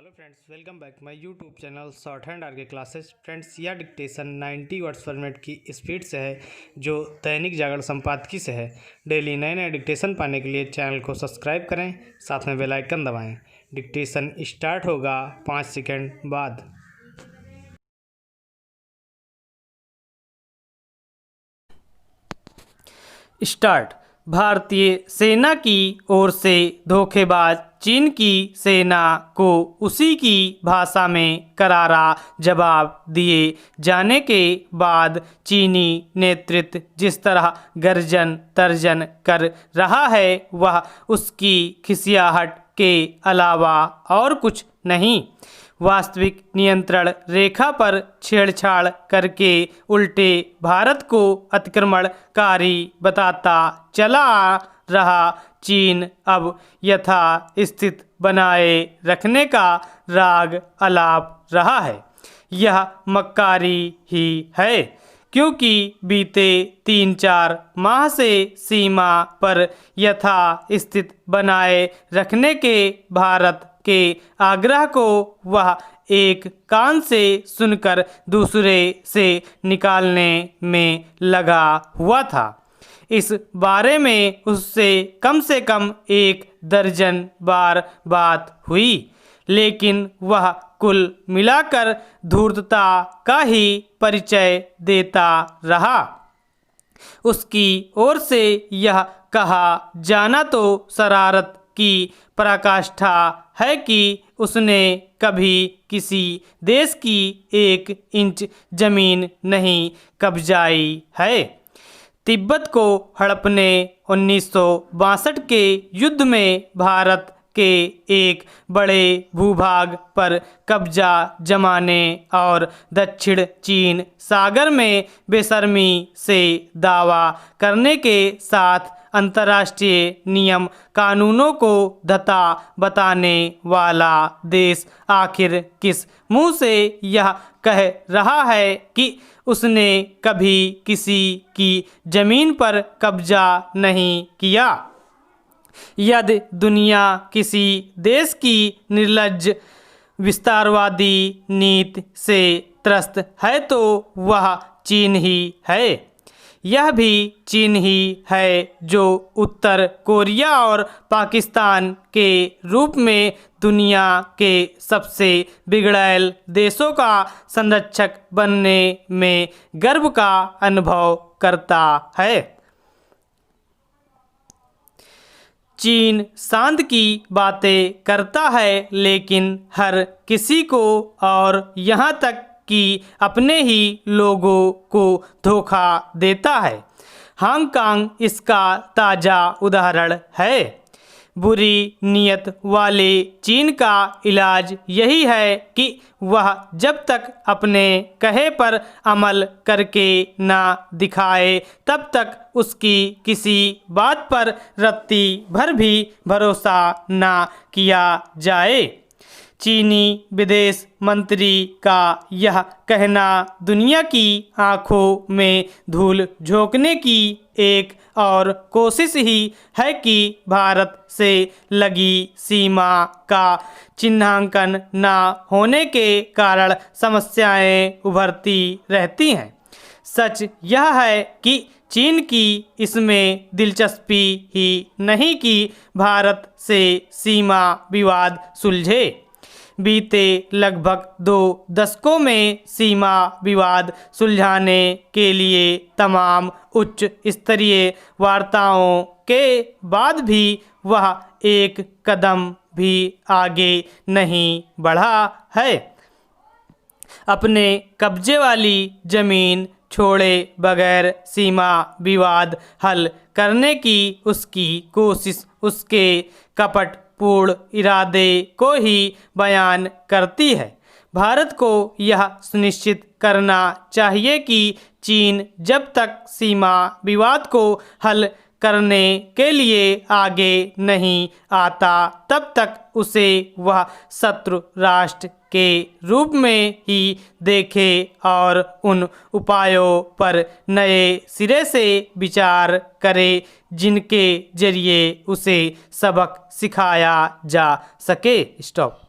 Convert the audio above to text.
Hello friends, welcome back my YouTube channel short hand R K classes. Friends, यह dictation 90 words पर minute की speed से है, जो दैनिक जागरण संपादकीय से है। डेली नए नए डिक्टेशन पाने के लिए चैनल को सब्सक्राइब करें, साथ में बेल आइकन दबाएं। डिक्टेशन स्टार्ट होगा 5 सेकंड बाद। स्टार्ट। भारतीय सेना की ओर से धोखेबाज चीन की सेना को उसी की भाषा में करारा जवाब दिए जाने के बाद चीनी नेतृत्व जिस तरह गर्जन तर्जन कर रहा है, वह उसकी खिसियाहट के अलावा और कुछ नहीं। वास्तविक नियंत्रण रेखा पर छेड़छाड़ करके उल्टे भारत को अतिक्रमणकारी बताता चला आ रहा चीन अब यथास्थिति बनाए रखने का राग अलाप रहा है। यह मक्कारी ही है, क्योंकि बीते 3-4 माह से सीमा पर यथास्थिति बनाए रखने के भारत के आग्रह को वह एक कान से सुनकर दूसरे से निकालने में लगा हुआ था। इस बारे में उससे कम 1 दर्जन बार बात हुई, लेकिन वह कुल मिलाकर धूर्तता का ही परिचय देता रहा। उसकी ओर से यह कहा जाना तो शरारत की पराकाष्ठा है कि उसने कभी किसी देश की 1 इंच जमीन नहीं कब्जाई है। तिब्बत को हड़पने 1962 के युद्ध में भारत के एक बड़े भूभाग पर कब्जा जमाने और दक्षिण चीन सागर में बेशर्मी से दावा करने के साथ अंतर्राष्ट्रीय नियम कानूनों को धता बताने वाला देश आखिर किस मुंह से यह कह रहा है कि उसने कभी किसी की जमीन पर कब्जा नहीं किया? यदि दुनिया किसी देश की निर्लज्ज विस्तारवादी नीति से त्रस्त है तो वह चीन ही है। यह भी चीन ही है जो उत्तर कोरिया और पाकिस्तान के रूप में दुनिया के सबसे बिगड़ैल देशों का संरक्षक बनने में गर्व का अनुभव करता है। चीन शांत की बातें करता है, लेकिन हर किसी को और यहाँ तक कि अपने ही लोगों को धोखा देता है। हांगकांग इसका ताज़ा उदाहरण है। बुरी नीयत वाले चीन का इलाज यही है कि वह जब तक अपने कहे पर अमल करके ना दिखाए, तब तक उसकी किसी बात पर रत्ती भर भी भरोसा ना किया जाए। चीनी विदेश मंत्री का यह कहना दुनिया की आंखों में धूल झोंकने की एक और कोशिश ही है कि भारत से लगी सीमा का चिन्हांकन न होने के कारण समस्याएं उभरती रहती हैं। सच यह है कि चीन की इसमें दिलचस्पी ही नहीं कि भारत से सीमा विवाद सुलझे। बीते लगभग 2 दशकों में सीमा विवाद सुलझाने के लिए तमाम उच्च स्तरीय वार्ताओं के बाद भी वह एक कदम भी आगे नहीं बढ़ा है। अपने कब्जे वाली जमीन छोड़े बगैर सीमा विवाद हल करने की उसकी कोशिश उसके कपट पूर्ण इरादे को ही बयान करती है। भारत को यह सुनिश्चित करना चाहिए कि चीन जब तक सीमा विवाद को हल करने के लिए आगे नहीं आता, तब तक उसे वह शत्रु राष्ट्र के रूप में ही देखे और उन उपायों पर नए सिरे से विचार करे जिनके जरिए उसे सबक सिखाया जा सके। स्टॉप।